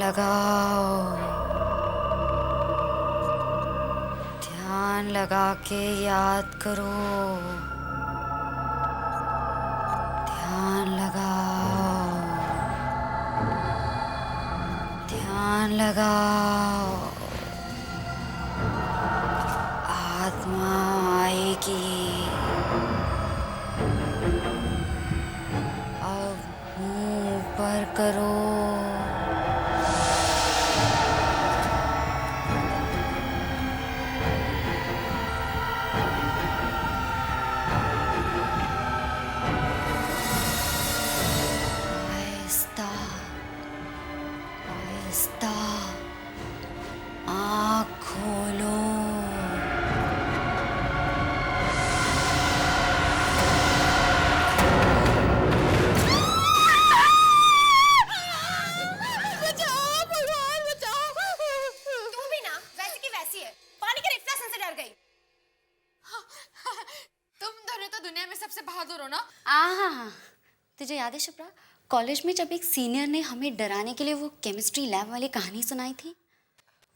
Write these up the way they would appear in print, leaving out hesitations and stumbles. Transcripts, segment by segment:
लगाओ, ध्यान लगा के याद करो। ध्यान लगाओ, ध्यान लगाओ। आत्मा आएगी। अब मुंह ऊपर करो। आहिस्ता आहिस्ता आँख खोलो। सबसे बहादुर हो ना। हाँ, तुझे याद है शिप्रा, कॉलेज में जब एक सीनियर ने हमें डराने के लिए वो केमिस्ट्री लैब वाली कहानी सुनाई थी।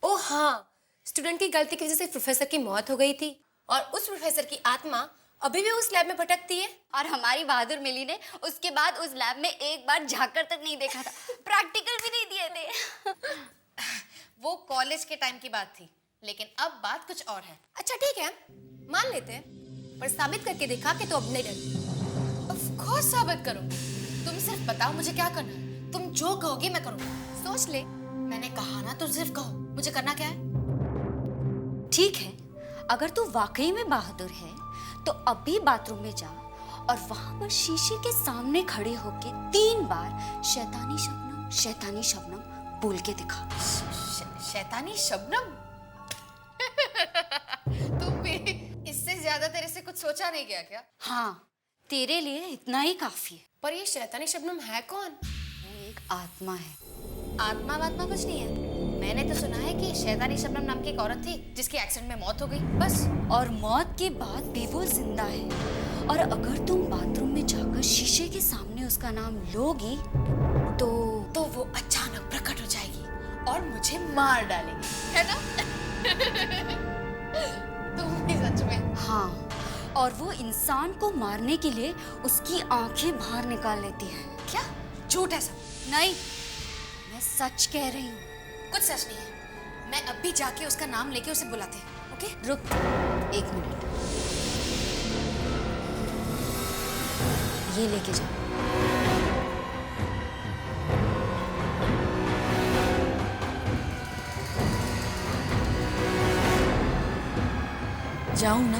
ओ हाँ, स्टूडेंट की गलती की वजह से प्रोफेसर की मौत हो गई थी और उस प्रोफेसर की आत्मा अभी भी उस लैब में भटकती है। और हमारी बहादुर मिली ने उसके बाद उस लैब में एक बार झांककर तक नहीं देखा था, प्रैक्टिकल भी नहीं दिए थे। वो कॉलेज के टाइम की बात थी, लेकिन अब बात कुछ और है। अच्छा ठीक है, मान लेते हैं, पर साबित करके दिखा कि तो अब नहीं डरती। ऑफ कोर्स साबित करूंगी। तुम सिर्फ बताओ मुझे क्या करना है। तुम जो कहोगी मैं करूंगी। सोच ले। मैंने कहा ना, तुम सिर्फ कहो मुझे करना क्या है। ठीक है, अगर तू वाकई में बहादुर है तो अभी बाथरूम में जा और वहां पर शीशे के सामने खड़े होके 3 बार शैतानी शबनम बोल के दिखा। शैतानी शबनम। तुम भी इससे ज्यादा तेरे से कुछ सोचा नहीं गया क्या? हाँ, तेरे लिए इतना ही काफी है। पर ये शैतानी शबनम है कौन? वो एक आत्मा है। आत्मा वात्मा कुछ नहीं है। मैंने तो सुना है कि शैतानी शबनम नाम की एक औरत थी जिसकी एक्सीडेंट में मौत हो गई, बस। और मौत के बाद भी वो जिंदा है। और अगर तुम बाथरूम में जाकर शीशे के सामने उसका नाम लोगी तो वो अचानक प्रकट हो जाएगी और मुझे मार डालेगी, है ना? तुम भी सच में। हाँ, और वो इंसान को मारने के लिए उसकी आंखें बाहर निकाल लेती है। क्या झूठ है सब? नहीं, मैं सच कह रही हूँ। कुछ सच नहीं है। मैं अब भी जाके उसका नाम लेके उसे बुलाते हैं। ओके, रुक 1 मिनट, ये लेके जा। जाऊं ना?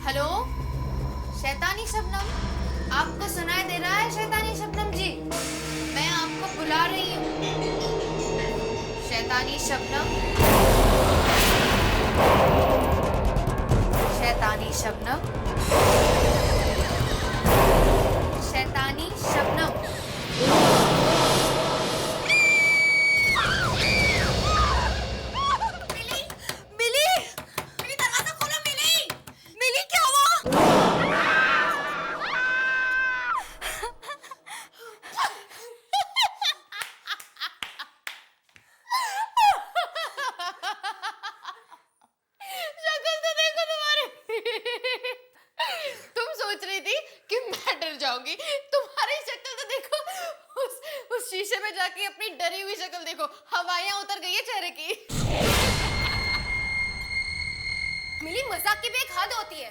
हेलो, शैतानी शबनम, आपको सुनाई दे रहा है? शैतानी शबनम जी, मैं आपको बुला रही हूँ। शैतानी शबनम, शैतानी शबनम, शैतानी शबनम। तुम्हारी शक्ल तो देखो, उस शीशे में जाके अपनी डरी हुई शक्ल देखो, हवाइयां उतर गई है चेहरे की। मिली, मजाक की भी एक हद होती है।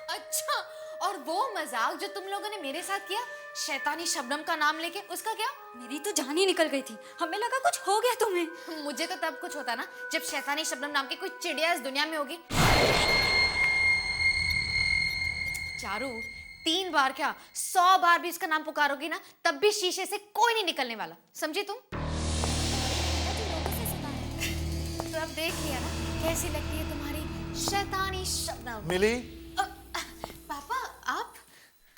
अच्छा, और वो मजाक जो तुम लोगों ने मेरे साथ किया शैतानी शबनम का नाम लेके, उसका क्या? मेरी तो जान ही निकल गई थी, हमें लगा कुछ हो गया तुम्हें। मुझे तो तब कुछ होता ना जब शैतानी शबनम नाम की कोई चिड़िया इस दुनिया में होगी। चारू, 3 बार क्या 100 बार भी इसका नाम पुकारोगी ना, तब भी शीशे से कोई नहीं निकलने वाला, समझी तुम? तो अब देख लिया ना कैसी लगती है तुम्हारी शैतानी शबनम। मिली, पापा आप?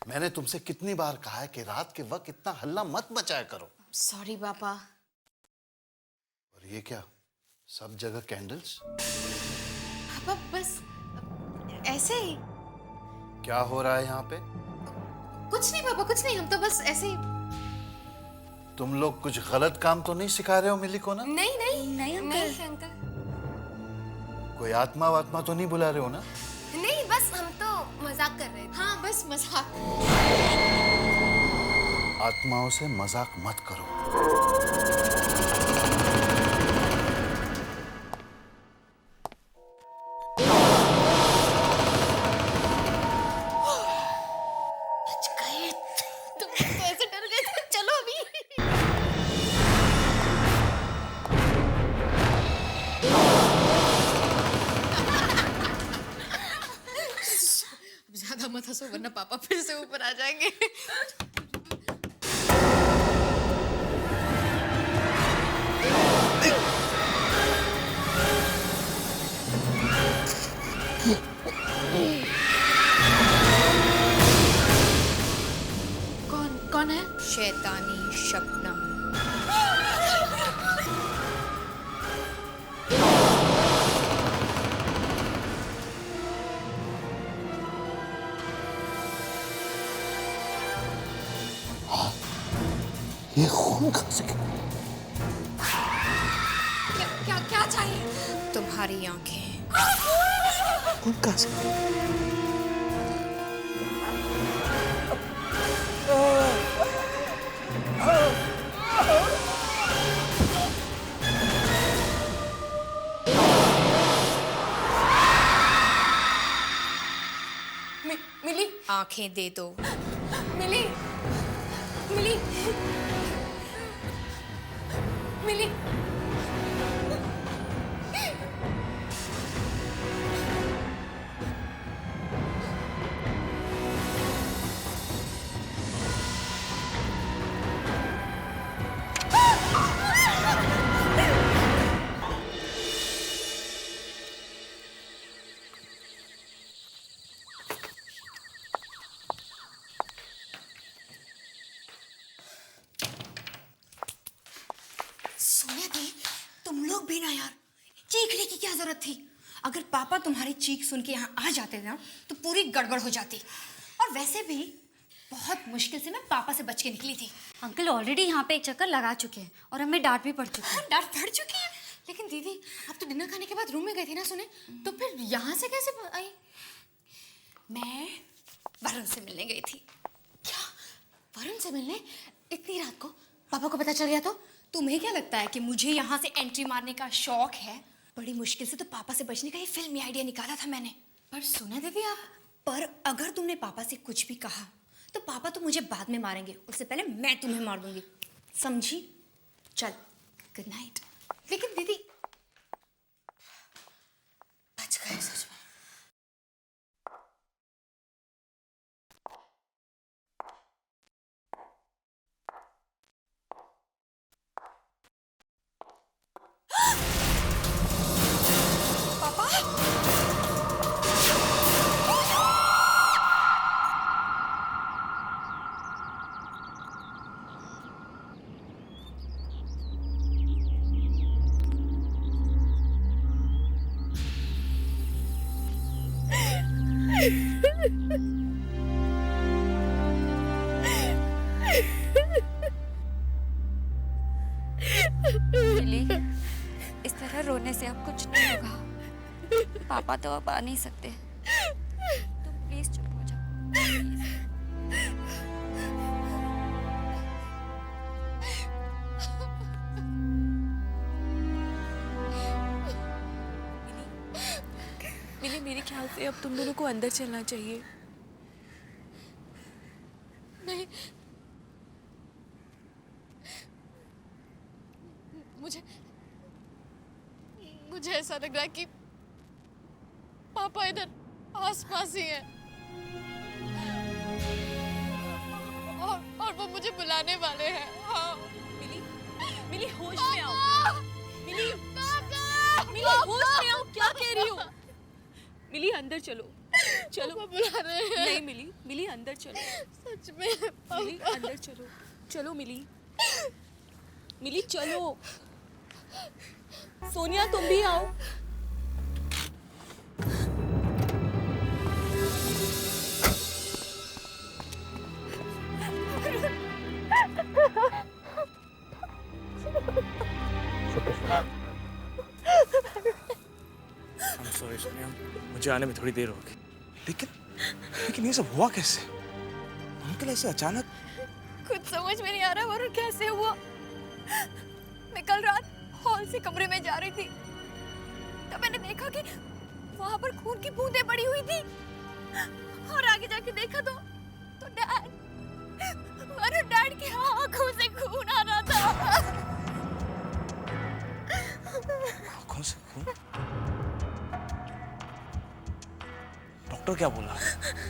मैंने तुमसे कितनी बार कहा है कि रात के वक्त इतना हल्ला मत मचाया करो। सॉरी पापा। और ये क्या, सब जगह कैंडल्स? पापा बस ऐसे ही। क्या हो रहा है यहाँ पे? कुछ नहीं पापा, कुछ नहीं, हम तो बस ऐसे ही। तुम लोग कुछ गलत काम तो नहीं सिखा रहे हो मिली को ना? नहीं नहीं नहीं अंकल। नहीं अंकल, कोई आत्मा वात्मा तो नहीं बुला रहे हो ना? नहीं बस हम तो मजाक कर रहे थे। हाँ बस मजाक। आत्माओं से मजाक मत करो। बच गए। तुम तो ऐसे डर गए थे। चलो अभी। अब ज्यादा मत हंसो वरना पापा फिर से ऊपर आ जाएंगे। कौन है? शैतानी शबनम। ये खून खा सके? क्या क्या चाहिए? तुम्हारी आंखें। खून खा सके? मिली, आंखें दे दो। मिली, मिली, मिली। सोनिया दी, तुम लोग भी ना यार, चीखने की क्या जरूरत थी? अगर पापा तुम्हारी चीख सुन के यहाँ आ जाते ना तो पूरी गड़बड़ हो जाती। और वैसे भी बहुत मुश्किल से मैं पापा से बच के निकली थी। अंकल ऑलरेडी यहाँ पे एक चक्कर लगा चुके हैं और हमें डांट भी पड़ चुकी है। डर पड़ चुकी है। लेकिन दीदी आप तो डिनर खाने के बाद रूम में गई थी ना सुने, तो फिर यहाँ से कैसे आई? मैं वरुण से मिलने गई थी। क्या वरुण से मिलने इतनी रात को? पापा को पता चल गया तो? तुम्हें क्या लगता है कि मुझे यहाँ से एंट्री मारने का शौक है? बड़ी मुश्किल से तो पापा से बचने का ये फिल्मी आइडिया निकाला था मैंने। पर सुना दीदी आप, पर अगर तुमने पापा से कुछ भी कहा तो पापा तो मुझे बाद में मारेंगे, उससे पहले मैं तुम्हें मार दूंगी, समझी? चल, गुड नाइट। लेकिन दीदी बच गए सच में। मिली, इस तरह रोने से अब कुछ नहीं होगा। पापा तो अब आ नहीं सकते। तुम प्लीज चुप हो जाओ, प्लीज। मिली, मेरे ख्याल से अब तुम दोनों को अंदर चलना चाहिए। नहीं, मुझे ऐसा लग रहा है कि पापा इधर आसपास ही हैं और वो मुझे बुलाने वाले हैं। हाँ। मिली, मिली होश में आओ। मिली, मिली होश में आओ। क्या कह रही हो? मिली अंदर चलो, चलो बुला रहे हैं। नहीं मिली, मिली अंदर चलो, सच में मिली अंदर चलो, चलो मिली, मिली चलो। सोनिया तुम भी आओ। सॉरी सोनिया, मुझे आने में थोड़ी देर होगी। लेकिन लेकिन ये सब हुआ कैसे? अंकल ऐसे अचानक? कुछ समझ में नहीं आ रहा वरुण कैसे हुआ। मैं कल रात हॉल से कमरे में जा रही थी, तब मैंने देखा कि वहां पर खून की बूंदें पड़ी हुई थी, और आगे जाके देखा तो डैड की आंखों से खून आ रहा था। आंखों से खून? डॉक्टर क्या बोला?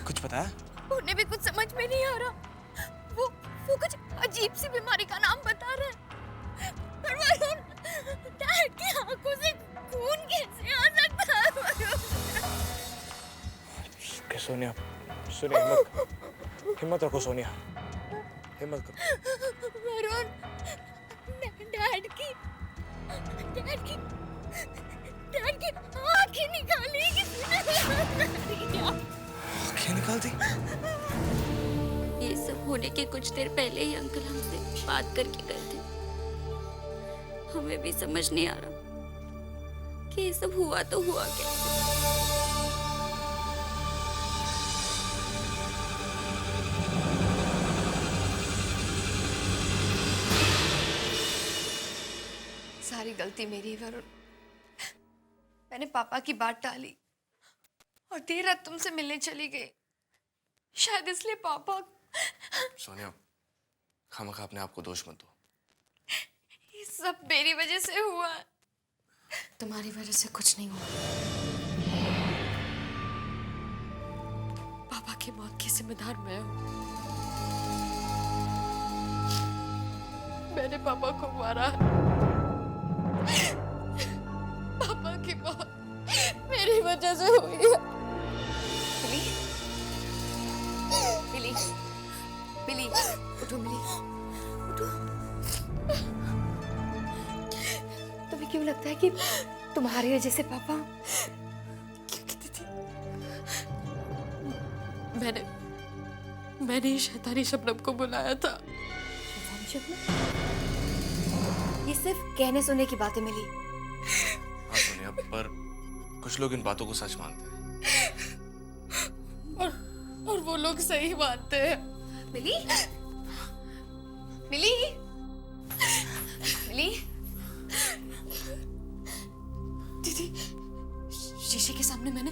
कुछ बताया? उन्हें भी कुछ समझ में नहीं आ रहा। वो कुछ अजीब सी बीमारी का नाम बता रहे हैं। पर वरुण, डैड की आंखों से खून कैसे आ सकता है वरुण? सोनिया, सोनिया हिम्मत रखो सोनिया, हिम्मत करो। वरुण, डैड की आंखें निकाली किसी ने। आंखें निकाल दी? ये सब होने के कुछ देर पहले ही अंकल हमसे बात करके गए थे। हमें भी समझ नहीं आ रहा कि ये सब हुआ तो हुआ कैसे। सारी गलती मेरी है वरुण। मैंने पापा की बात टाली और देर रात तुमसे मिलने चली गई, शायद इसलिए पापा। सोनिया, खामखा अपने आप को दोष मत दो। ये सब मेरी वजह से हुआ है। तुम्हारी वजह से कुछ नहीं हुआ। पापा की मौत की जिम्मेदार मैं हूँ। मैंने पापा को मारा है। पापा की मौत मेरी वजह से हुई है। मिली, मिली, उठो मिली, उठो। तुम्हें क्यों लगता है कि तुम्हारी वजह से पापा? मैंने शैतानी शबनम को बुलाया था। ये सिर्फ कहने सुनने की बातें मिली। हाँ सोनिया, पर कुछ लोग इन बातों को सच मानते हैं। और वो लोग सही मानते हैं। मिली, मिली, मिली। दीदी, शीशे के सामने मैंने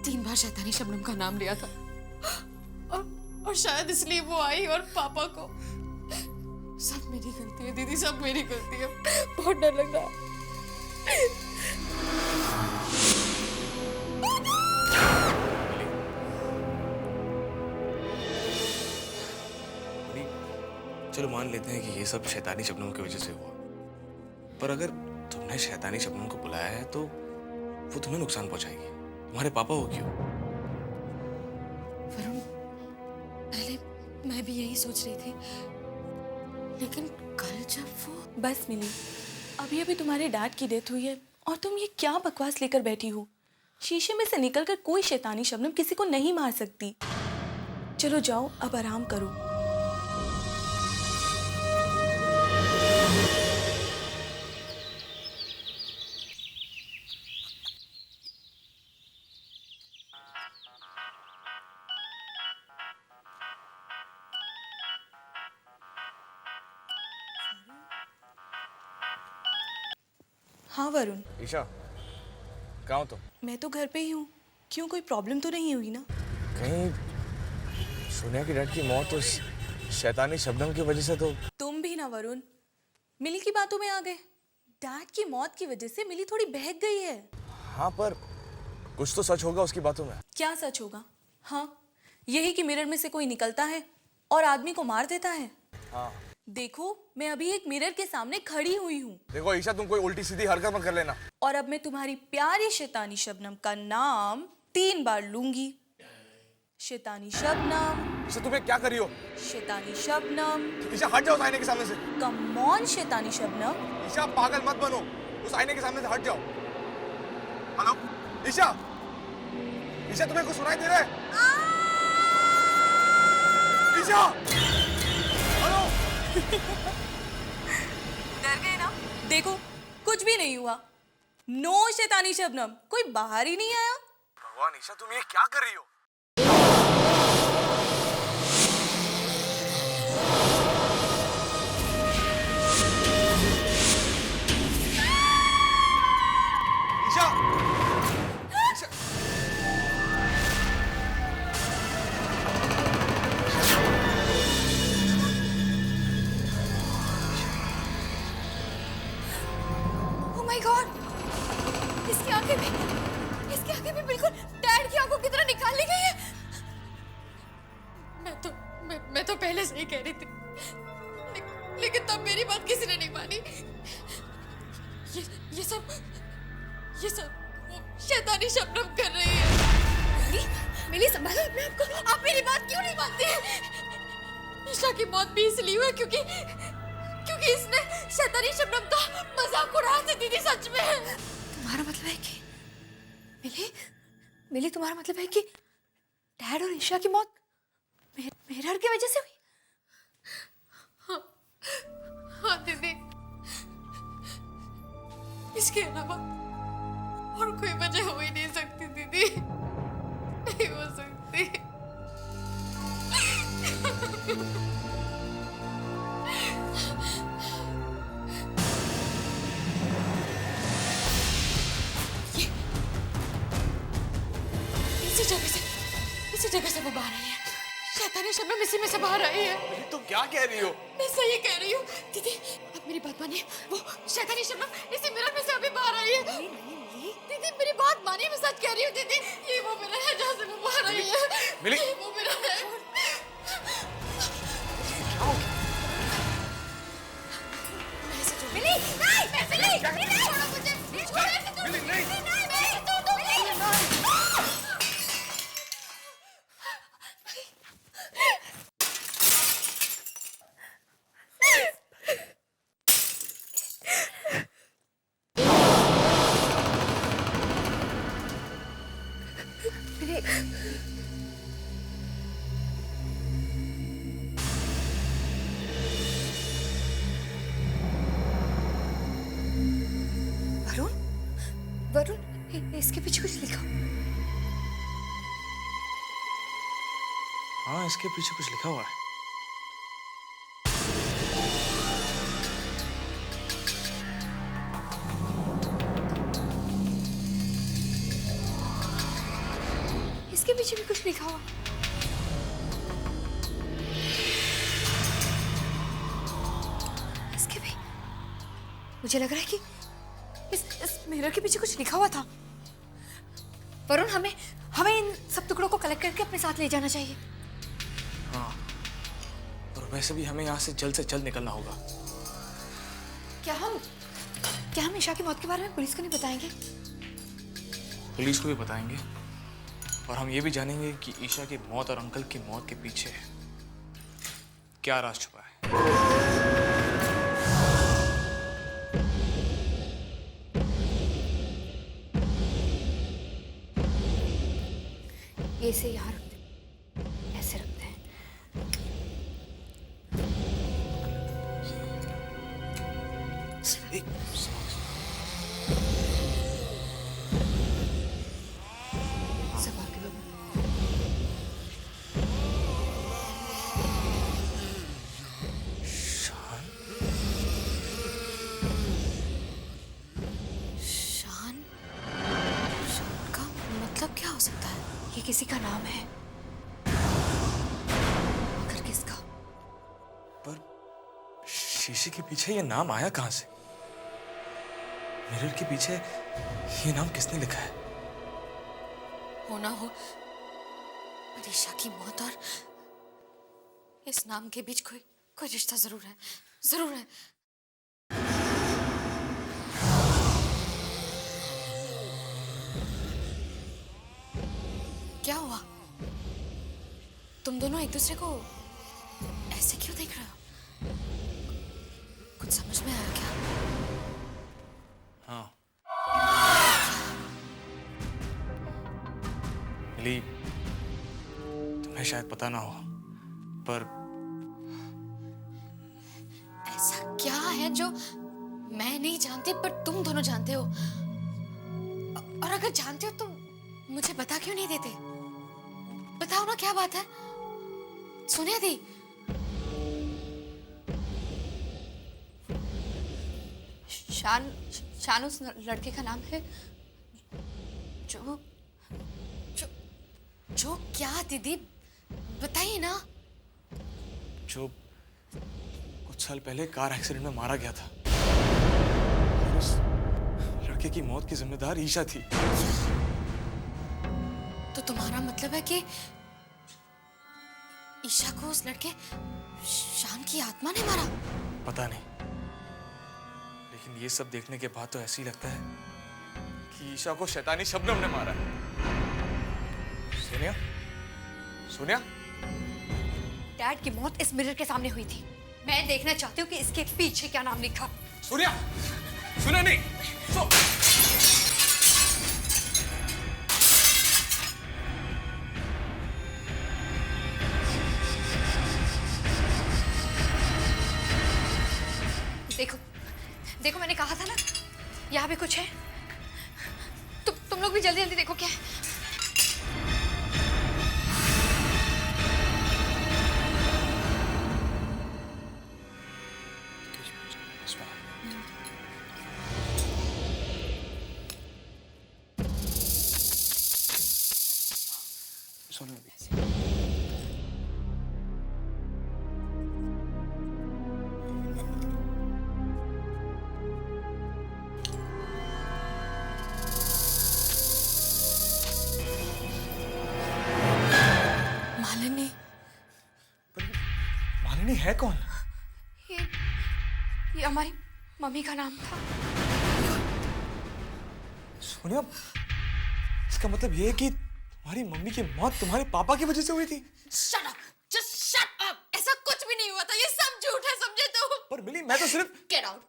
3 बार शैतानी शबनम का नाम लिया था, और शायद इसलिए वो आई और पापा को। सब मेरी गलती है दीदी, सब मेरी गलती है। बहुत डर लग रहा है। चलो मान लेते हैं कि ये सब शैतानी शबनम की वजह से हुआ, पर अगर तुमने शैतानी शबनम को बुलाया है तो वो तुम्हें नुकसान पहुंचाएगी। तुम्हारे पापा को क्यों? वरुण, पहले मैं भी यही सोच रही थी, लेकिन कल जब वो बस मिली, अभी तुम्हारे डैड की डेथ हुई है और तुम ये क्या बकवास लेकर बैठी हो। शीशे में से निकलकर कोई शैतानी शबनम किसी को नहीं मार सकती। चलो जाओ, अब आराम करो। हाँ वरुण, ईशा, कहाँ हो तुम? मैं तो घर पे ही हूँ। क्यों, कोई प्रॉब्लम तो नहीं हुई ना? कहीं सोनिया की डैड की मौत उस शैतानी शबनम की वजह से तो? तुम भी ना वरुण, मिली की बातों में आ गए। डैड की मौत की वजह से मिली थोड़ी बहक गई है। हाँ, पर कुछ तो सच होगा उसकी बातों में। क्या सच होगा? हाँ, यही कि मिरर में से कोई निकलता है और आदमी को मार देता है। हाँ। देखो, मैं अभी एक मिरर के सामने खड़ी हुई हूँ। देखो ईशा, तुम कोई उल्टी सीधी हरकत मत कर लेना। और अब मैं तुम्हारी प्यारी शैतानी शबनम का नाम 3 बार लूंगी। शैतानी शबनम, ईशा तुम्हें क्या कर रही हो? शैतानी शबनम, ईशा हट जाओ उस आईने के सामने से। कम ऑन शैतानी शबनम। ईशा पागल मत बनो, उस आईने के सामने से हट जाओ। हेलो ईशा, ईशा तुम्हें कुछ सुनाई दे रहा है? ईशा, हेलो। डर गए ना? देखो कुछ भी नहीं हुआ। नो शैतानी शबनम, कोई बाहर ही नहीं आया। भगवान ईशा, तुम ये क्या कर रही हो? Isha, Isha, oh my God, इसकी आंखें भी बिल्कुल डैड की आंखों की तरह निकाल ली गई है। मैं तो पहले से ही कह रही थी, लेकिन तब मेरी बात किसी ने नहीं मानी। ये सब वो शैतानी शबनम कर रही है। मिली संभालो अपने आप को, आप मेरी बात क्यों नहीं मानती हैं? ईशा की मौत भी इसलिए हुई क्योंकि इसने शैतानी शबनम का मजाक उड़ाया था दीदी। सच में तुम्हारा मतलब है कि मिली तुम्हारा मतलब है कि डैड और ईशा की मौत मिरर की वजह से हुई? हाँ दीदी, इसके अलावा और कोई वजह हो ही नहीं सकती दीदी, नहीं हो सकती। इसी जगह से वो बाहर आई है। शैतानी शबनम इसी में से बाहर आई है। तुम क्या कह रही हो? मैं सही कह रही हूँ दीदी, अब मेरी बात मानिए। वो शैतानी शबनम इसी मिरर में से अभी बाहर आई है। दीदी मेरी बात मानिए, मैं सच कह रही हूँ दीदी, ये वो मिरर है जहाँ से वो बाहर आई है। मिली? ये वो मिरर है। मैं इसे छोड़- मिली, नहीं, मिली, छोड़ो मुझे, छोड़ो इसे, छोड़ो। मिली, नहीं। नहीं, मैं इसे छोड़ दूँ, मिली। वरुण, इसके पीछे कुछ लिखा। हाँ, इसके पीछे कुछ लिखा हुआ है। इसके पीछे भी कुछ लिखा हुआ। इसके भी मुझे लग रहा है कि इस मिरर के पीछे कुछ लिखा हुआ था। वरुण, हमें इन सब टुकड़ों को कलेक्ट करके अपने साथ ले जाना चाहिए। हाँ, और वैसे भी हमें यहाँ से जल्द निकलना होगा। क्या हम ईशा की मौत के बारे में पुलिस को नहीं बताएंगे? पुलिस को भी बताएंगे और हम ये भी जानेंगे कि ईशा की मौत और अंकल की मौत के पीछे क्या राज छुपा है। ये इसे यहाँ रखते हैं, ऐसे रखते हैं। संभाल के बाबू। शान? शान का मतलब क्या हो सकता है? ये किसी का नाम है, मगर किसका? पर शीशे के पीछे ये नाम आया कहां से? मिरर के पीछे ये नाम किसने लिखा है? होना हो ईशा की मौत और इस नाम के बीच कोई रिश्ता जरूर है, जरूर है। क्या हुआ? तुम दोनों एक दूसरे को ऐसे क्यों देख रहे हो? कुछ समझ में आया क्या? हाँ मिली, तुम्हें शायद पता ना हो, पर ऐसा क्या है जो मैं नहीं जानती पर तुम दोनों जानते हो? और अगर जानते हो तो मुझे बता क्यों नहीं देते? बताओ ना, क्या बात है? सोनिया दी, शान उस लड़के का नाम है जो जो क्या दीदी, बताइए ना। जो कुछ साल पहले कार एक्सीडेंट में मारा गया था, उस लड़के की मौत की जिम्मेदार ईशा थी। तो तुम्हारा मतलब है कि ईशा को उस लड़के शान की आत्मा ने मारा? पता नहीं, लेकिन ये सब देखने के बाद तो ऐसे ही लगता है कि ईशा को शैतानी शबनम ने मारा है। सोनिया, सोनिया, डैड की मौत इस मिरर के सामने हुई थी। मैं देखना चाहती हूँ कि इसके पीछे क्या नाम लिखा। सोनिया, सुना नहीं। देखो देखो, मैंने कहा था ना, यहाँ भी कुछ है। तुम लोग भी जल्दी जल्दी देखो क्या है। मालिनी, मालिनी है कौन? ये हमारी मम्मी का नाम था। सोनिया, इसका मतलब ये है कि तुम्हारी मम्मी की मौत तुम्हारे पापा की वजह से हुई थी? Shut up, just shut up. ऐसा कुछ भी नहीं हुआ था, ये सब झूठ है, समझे तुम? पर मिली, मैं तो सिर्फ... गेट आउट,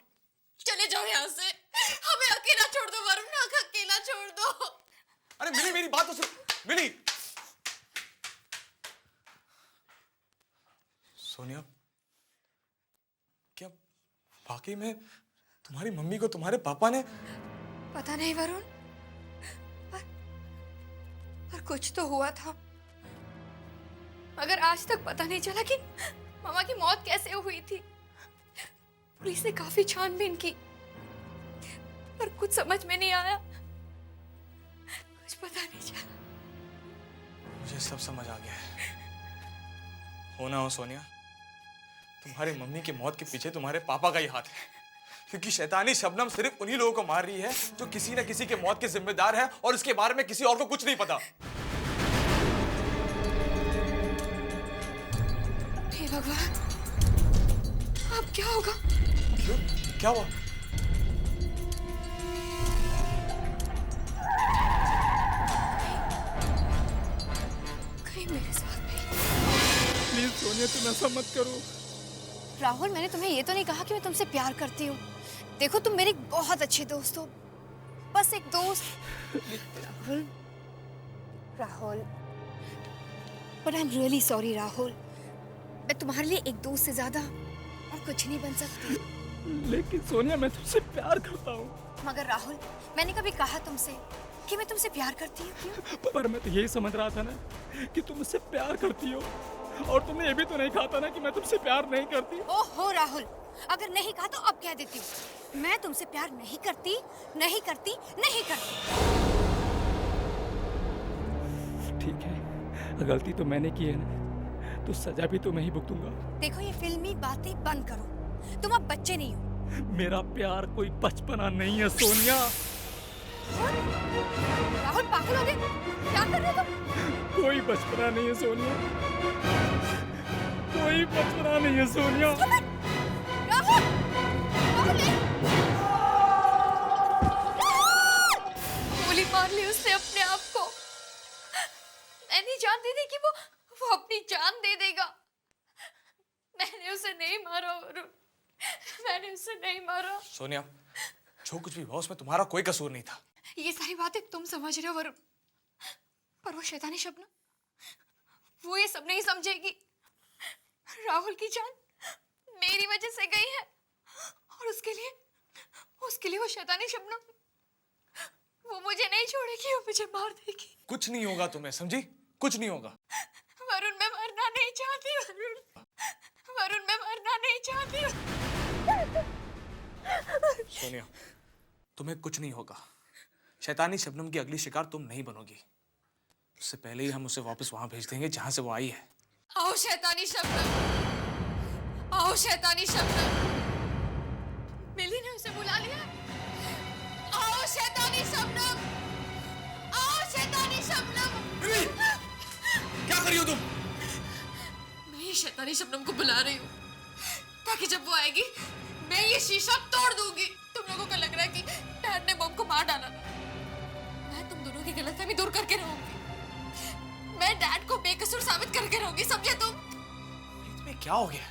चले जाओ यहाँ से। हमें अकेला छोड़ दो वरुण, अकेला छोड़ दो। अरे मिली, मेरी बात तो सुन। मिली, सोनिया, क्या वाकई में तुम्हारी मम्मी को तुम्हारे पापा ने... पता नहीं वरुण, पर कुछ तो हुआ था। मगर आज तक पता नहीं चला कि मामा की मौत कैसे हुई थी। पुलिस ने काफी छानबीन की, पर कुछ समझ में नहीं आया, कुछ पता नहीं चला। मुझे सब समझ आ गया है। हो ना हो सोनिया, तुम्हारी मम्मी की मौत के पीछे तुम्हारे पापा का ही हाथ है, क्योंकि शैतानी शबनम सिर्फ उन्हीं लोगों को मार रही है जो किसी न किसी के मौत के जिम्मेदार है, और इसके बारे में किसी और को कुछ नहीं पता। हे भगवान, अब क्या होगा? क्यों? क्या हुआ? कहीं मेरे साथ भी। प्लीज सोनिया, तुम ऐसा मत करो। राहुल, मैंने तुम्हें ये तो नहीं कहा कि मैं तुमसे प्यार करती हूँ। देखो, तुम मेरे बहुत अच्छे दोस्त हो, बस एक दोस्त। Rahul, Rahul, but I am really sorry Rahul. मैं तुम्हारे लिए एक दोस्त से ज्यादा और कुछ नहीं बन सकती। लेकिन सोनिया, मैं तुमसे प्यार करता हूँ। मगर राहुल, मैंने कभी कहा तुमसे कि मैं तुमसे प्यार करती हूँ? क्यों? पर मैं तो यही समझ रहा था ना कि तुम मुझसे प्यार करती हो, और तुमने ये भी तो नहीं कहा था ना कि मैं तुमसे प्यार नहीं करती। ओहो राहुल, अगर नहीं कहा तो अब कह देती हूँ, मैं तुमसे प्यार नहीं करती, नहीं करती, नहीं करती। ठीक है, गलती तो मैंने की है ना, तो सजा भी तो मैं ही भुगतूंगा। देखो, ये फिल्मी बातें बंद करो, तुम अब बच्चे नहीं हो। मेरा प्यार कोई बचपना नहीं है सोनिया। राहुल, पागल हो गए? क्या कर रहे हो तुम? कोई बचपना नहीं है सोनिया, कोई बचपना नहीं है सोनिया। राहुल, गोली मार ली उसने अपने आप को। इसे नहीं मारा। सोनिया, जो कुछ भी हुआ उसमें तुम्हारा कोई कसूर नहीं था। ये सारी बातें तुम समझ रहे हो वरुण, पर वो शैतानी शबनम, वो ये सब नहीं समझेगी। राहुल की जान मेरी वजह से गई है और उसके लिए वो शैतानी शबनम, वो मुझे नहीं छोड़ेगी, वो मुझे मार देगी। कुछ नहीं होगा तुम्हें, समझी? कुछ नहीं होगा। वरुण मैं मरना नहीं चाहती, वरुण मैं मरना नहीं चाहती। सोनिया, तुम्हें कुछ नहीं होगा। शैतानी शबनम की अगली शिकार तुम नहीं बनोगी। उससे पहले ही हम उसे वापस वहां भेज देंगे जहां से वो आई है। आओ शैतानी शबनम, आओ शैतानी शबनम। मिली ने उसे बुला लिया। आओ शैतानी शबनम, आओ शैतानी शबनम। मिली, क्या कर रही हो तुम? मैं ये शैतानी शबनम को बुला रही हूँ ताकि जब वो आएगी मैं ये शीशा तोड़ दूंगी। तुम लोगों को लग रहा है कि डैड ने बॉम्ब को मार डाला ना? मैं तुम दोनों की गलतफहमी दूर करके रहूंगी। मैं डैड को बेकसूर साबित करके रहूंगी, समझे तुम? तुम्हें क्या हो गया?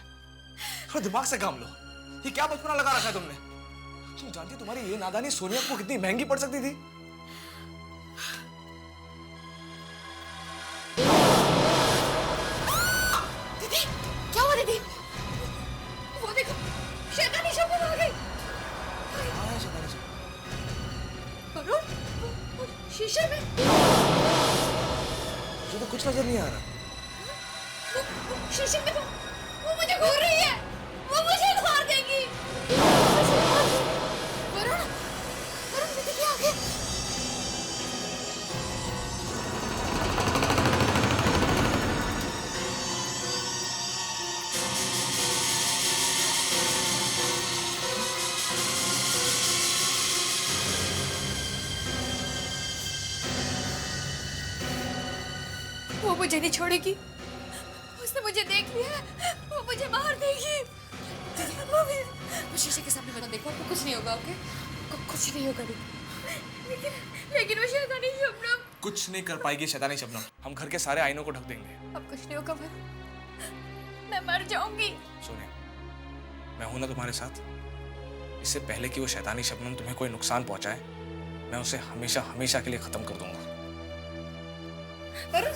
थोड़ा दिमाग से काम लो। ये क्या बचपना लगा रखा है तुमने? तुम जानती हो तुम्हारी ये नादानी सोनिया को कितनी महंगी पड़ सकती थी? दीदी, क्या हुआ दीदी? वो देखो, शैतानी शबनम आ गई। वरुण, वो शीशे में मुझे तो कुछ नजर नहीं आ रहा। वो शीशे में तो वो मुझे घूर रही है, वो मुझे मार देगी। वरुण, वरुण दीदी क्या आ गया? वो मुझे नहीं छोड़ेगी, उसने मुझे देख लिया है, वो मुझे मार देगी। वो शीशे के सामने बना, देखो आपको कुछ नहीं होगा, ओके? आपको कुछ नहीं होगा लेकिन वो शैतानी शबनम। कुछ नहीं कर पाएगी शैतानी शबनम। हम घर के सारे आईनों को ढक देंगे। अब कुछ नहीं होगा वरुण, मैं मर जाऊंगी। सोनिया, मैं हूं ना तुम्हारे साथ। इससे पहले कि वो शैतानी शबनम तुम्हें कोई नुकसान पहुंचाए, मैं उसे हमेशा हमेशा के लिए खत्म कर दूंगा। वरुण,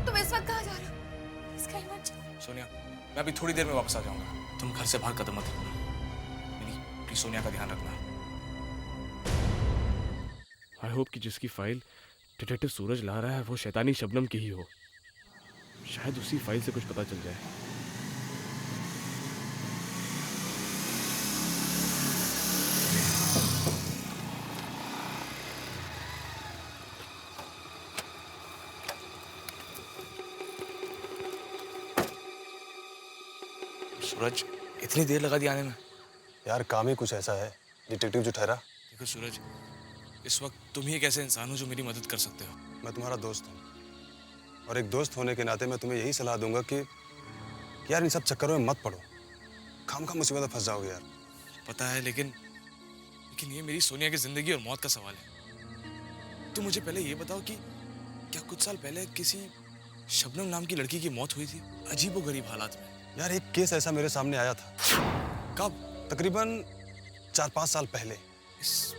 तुम इस वक्त कहाँ जा रहे हो? इसका ही मत जाओ। सोनिया, मैं अभी थोड़ी देर में वापस आ जाऊंगा। तुम घर से बाहर कदम मत रखना। मिली, प्लीज सोनिया का ध्यान रखना। आई होप कि जिसकी फाइल डिटेक्टिव सूरज ला रहा है वो शैतानी शबनम की ही हो। शायद उसी फाइल से कुछ पता चल जाए। सूरज, इतनी देर लगा दी आने में? यार काम ही कुछ ऐसा है, डिटेक्टिव जो ठहरा। देखो सूरज, इस वक्त तुम ही एक ऐसे इंसान हो जो मेरी मदद कर सकते हो। मैं तुम्हारा दोस्त हूँ और एक दोस्त होने के नाते मैं तुम्हें यही सलाह दूंगा कि यार इन सब चक्करों में मत पड़ो। खामखा मुसीबत में फंस जाओगे यार। पता है, लेकिन ये मेरी सोनिया की जिंदगी और मौत का सवाल है। तुम मुझे पहले ये बताओ कि क्या कुछ साल पहले किसी शबनम नाम की लड़की की मौत हुई थी अजीबोगरीब हालात में? यार एक केस ऐसा मेरे सामने आया था। कब? तकरीबन 4-5 साल पहले। इस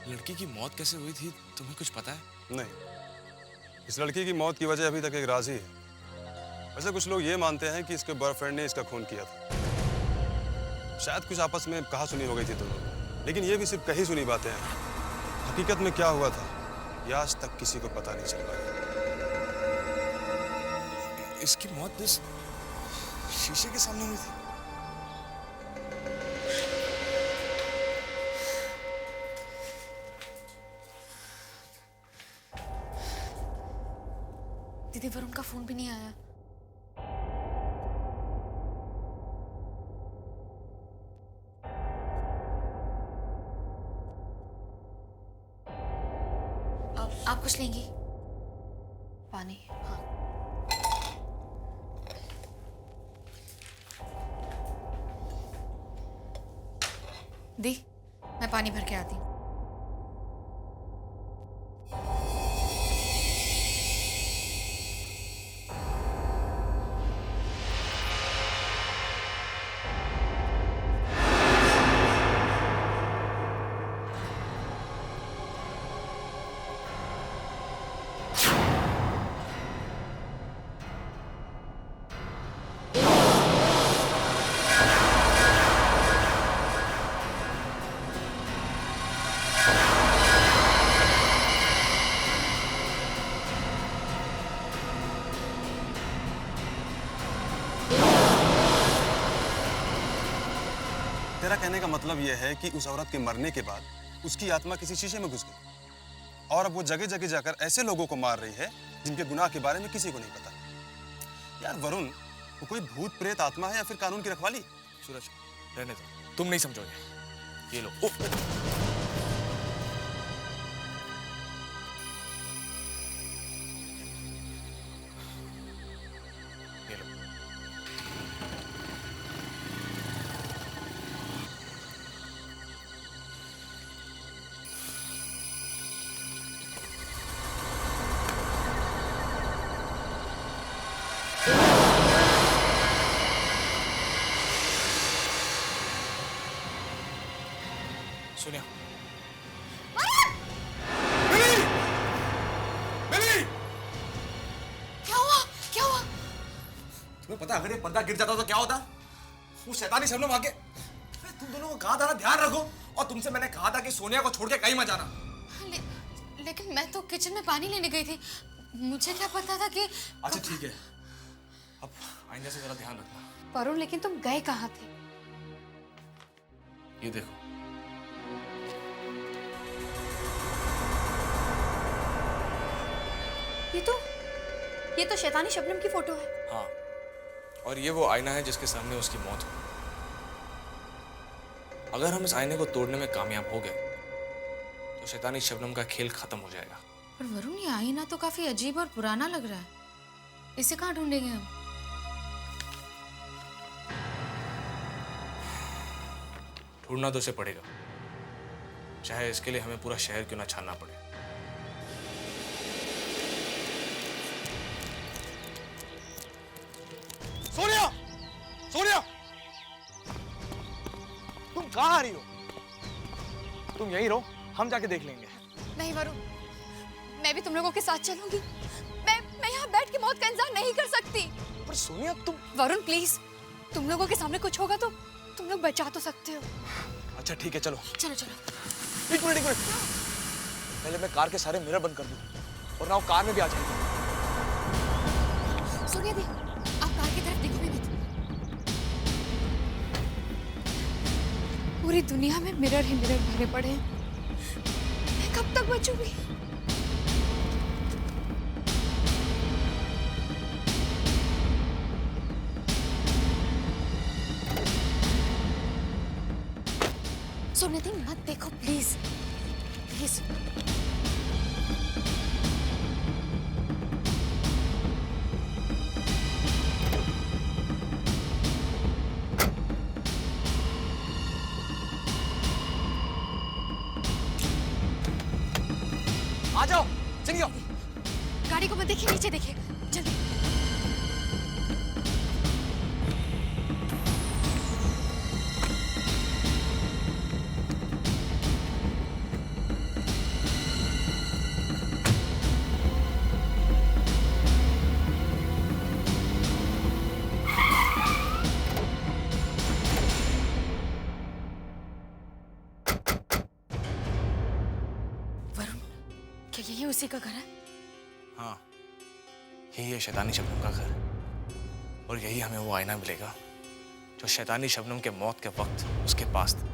लड़की की मौत कैसे हुई थी, तुम्हें कुछ पता है? नहीं, इस लड़की की मौत की वजह अभी तक एक राज ही है। वैसे कुछ लोग ये मानते हैं कि इसके बॉयफ्रेंड ने इसका खून किया था। शायद कुछ आपस में कहा सुनी हो गई थी दोनों, लेकिन ये भी सिर्फ कही सुनी बातें हैं। हकीकत में क्या हुआ था ये आज तक किसी को पता नहीं चल पाया। इसकी मौत इस शीशे के सामने हुई थी। दीदी, वरुण का फोन भी नहीं आया। आप कुछ लेंगी? पानी? हाँ। दी, मैं पानी भर के आती हूँ। मेरा कहने का मतलब यह है कि उस औरत के मरने के बाद उसकी आत्मा किसी शीशे में घुस गई और अब वो जगह जगह जाकर ऐसे लोगों को मार रही है जिनके गुनाह के बारे में किसी को नहीं पता। यार वरुण, वो कोई भूत प्रेत आत्मा है या फिर कानून की रखवाली? सूरज, रहने दो, तुम नहीं समझोगे। ये लो। ये लो। सोनिया। क्या हुआ? क्या हुआ? तुम्हें पता है अगर ये पर्दा गिर जाता तो क्या होता? वो शैतानी शबनम आके तुम दोनों को कहा था ना ध्यान रखो, और तुमसे मैंने कहा था कि सोनिया को छोड़ के कहीं मत जाना। लेकिन मैं तो किचन में पानी लेने गई थी, मुझे क्या पता था कि। अच्छा ठीक है, अब आइंदा से जरा ध्यान रखना। वरुण, लेकिन तुम गए कहाँ थे? ये देखो, ये तो शैतानी शबनम की फोटो है। हाँ, और ये वो आईना है जिसके सामने उसकी मौत हुई। अगर हम इस आईने को तोड़ने में कामयाब हो गए तो शैतानी शबनम का खेल खत्म हो जाएगा। पर वरुण, ये आईना तो काफी अजीब और पुराना लग रहा है, इसे कहाँ ढूंढेंगे हम? ढूंढना तो उसे पड़ेगा, चाहे इसके लिए हमें पूरा शहर क्यों ना छानना पड़े। सोनिया! सोनिया! तुम कहाँ आ रही हो? तुम यहीं रहो, हम जाके देख लेंगे। नहीं वरुण, मैं भी तुम लोगों के साथ चलूंगी। मैं यहाँ बैठ के मौत का इंतजार नहीं कर सकती। पर सोनिया तुम। वरुण प्लीज, तुम लोगों के सामने कुछ होगा तो तुम लोग बचा तो सकते हो। अच्छा ठीक है, चलो। चलो चलो। एक मिनट। पहले मैं कार के सारे मिरर बंद कर दूं, और ना वो कार में भी आ जाएगी। सुनिए दी, आप कार की तरफ देखो भी मत। पूरी दुनिया में मिरर ही मिरर भरे पड़े हैं, मैं कब तक बचूंगी? सुनिए दी, मत देखो प्लीज प्लीज। आ जाओ, चलिए। गाड़ी को मत देखिए, नीचे देखिए, जल्दी। क्या यही उसी का घर है? हाँ, यही है शैतानी शबनम का घर, और यही हमें वो आईना मिलेगा जो शैतानी शबनम के मौत के वक्त उसके पास था।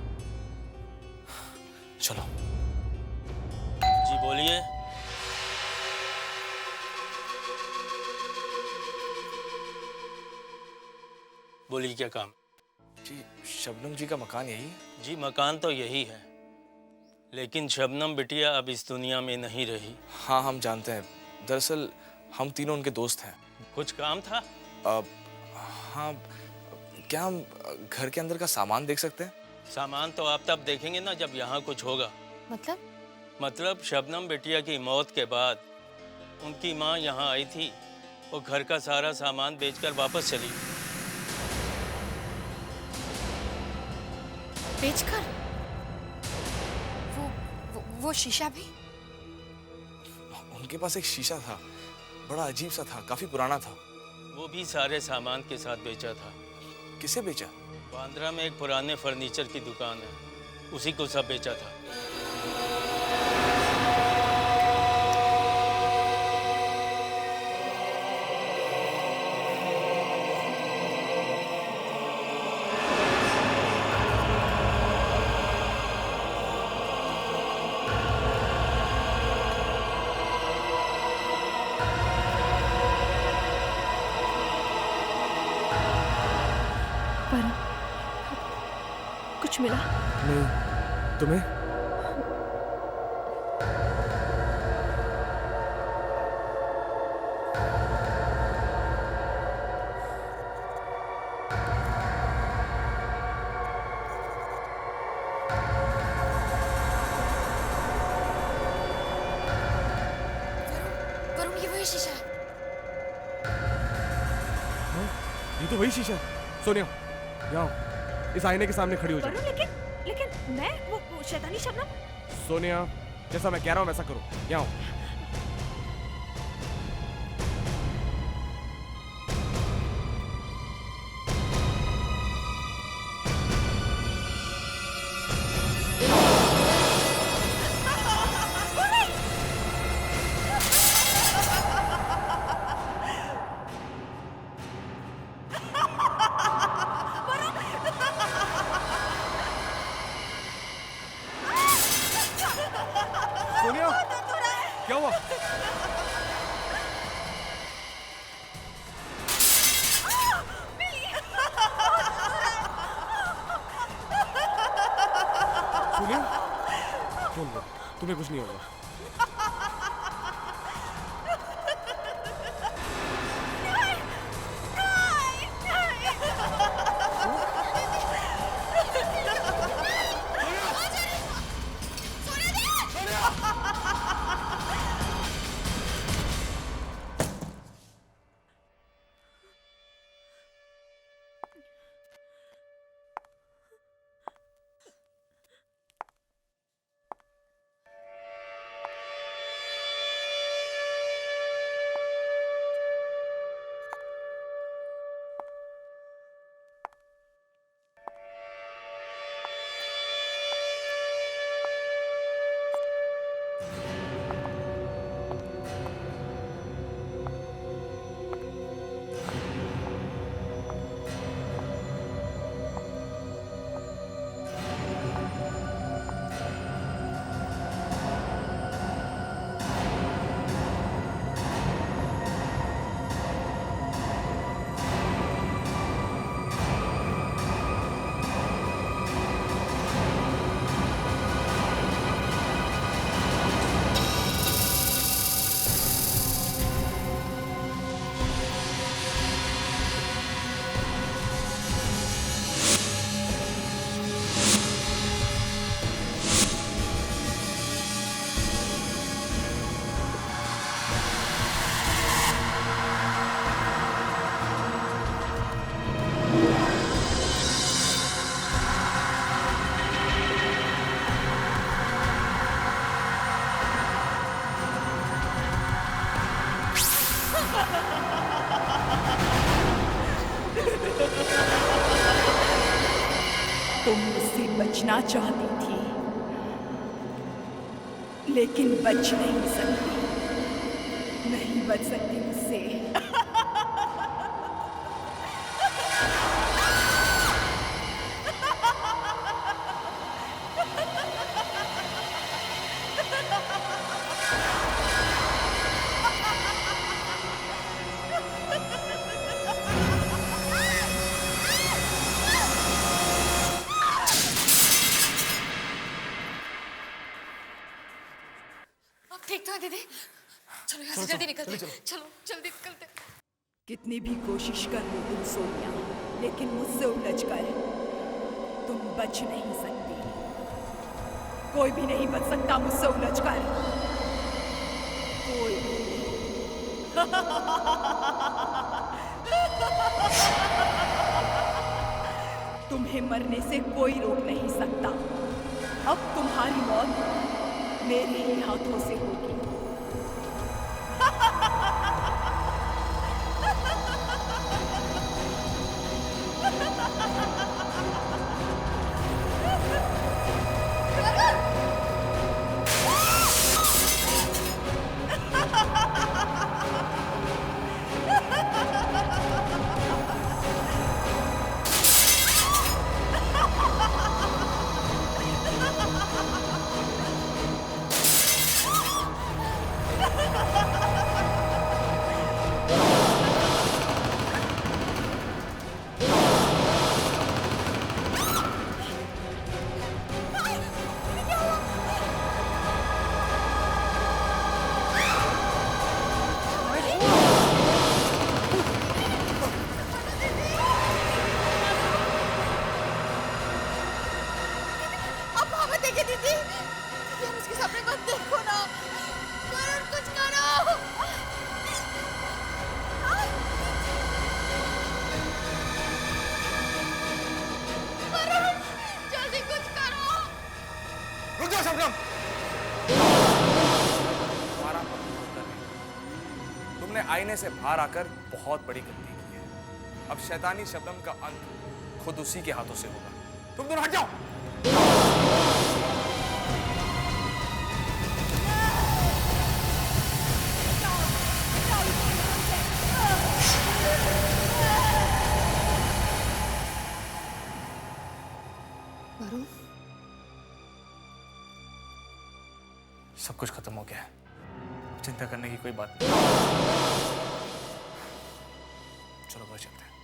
चलो। जी बोलिए। बोलिए क्या काम? जी, शबनम जी का मकान यही है? जी मकान तो यही है, लेकिन शबनम बिटिया अब इस दुनिया में नहीं रही। हाँ, हम जानते हैं। दरअसल हम तीनों उनके दोस्त हैं। कुछ काम था? हाँ, क्या हम घर के अंदर का सामान देख सकते हैं? सामान तो आप तब देखेंगे ना जब यहाँ कुछ होगा। मतलब शबनम बिटिया की मौत के बाद उनकी माँ यहाँ आई थी, वो घर का सारा सामान बेचकर वापस चली। बेचकर? वो शीशा भी? उनके पास एक शीशा था, बड़ा अजीब सा था, काफी पुराना था। वो भी सारे सामान के साथ बेचा था। किसे बेचा? बांद्रा में एक पुराने फर्नीचर की दुकान है, उसी को सब बेचा था। कुछ मिला? नहीं, तुम्हें? वरुण, ये वही शीशा है। ये तो वही शीशा है। सोनिया, यहाँ आओ। इस आईने के सामने खड़ी हो जाओ। लेकिन मैं वो शैतानी शबनम। सोनिया, जैसा मैं कह रहा हूँ वैसा करो। यहाँ आओ। सोनिया, क्या हुआ? सोनिया, बोल, तुम्हें कुछ नहीं होगा। तुम मुझसे बचना चाहती थी, लेकिन बच नहीं सकती। नहीं बच सकती मुझसे। ठीक तो है दीदी। चलो यहाँ से जल्दी निकलते। चलो जल्दी निकलते। कितनी भी कोशिश कर लो तुम सोनिया, लेकिन मुझसे उलझकर तुम बच नहीं सकती। कोई भी नहीं बच सकता मुझसे उलझकर। कोई भी। तुम्हें मरने से कोई रोक नहीं सकता। अब तुम्हारी मौत मेरे ही हाथों से होगी। जाओ शबनम। तुम्हारा होकर नहीं। तुमने आईने से बाहर आकर बहुत बड़ी गलती की है। अब शैतानी शबनम का अंत खुद उसी के हाथों से होगा। तुम दोनों हट जाओ। सब कुछ खत्म हो गया है। चिंता करने की कोई बात नहीं। चलो घर चलते हैं।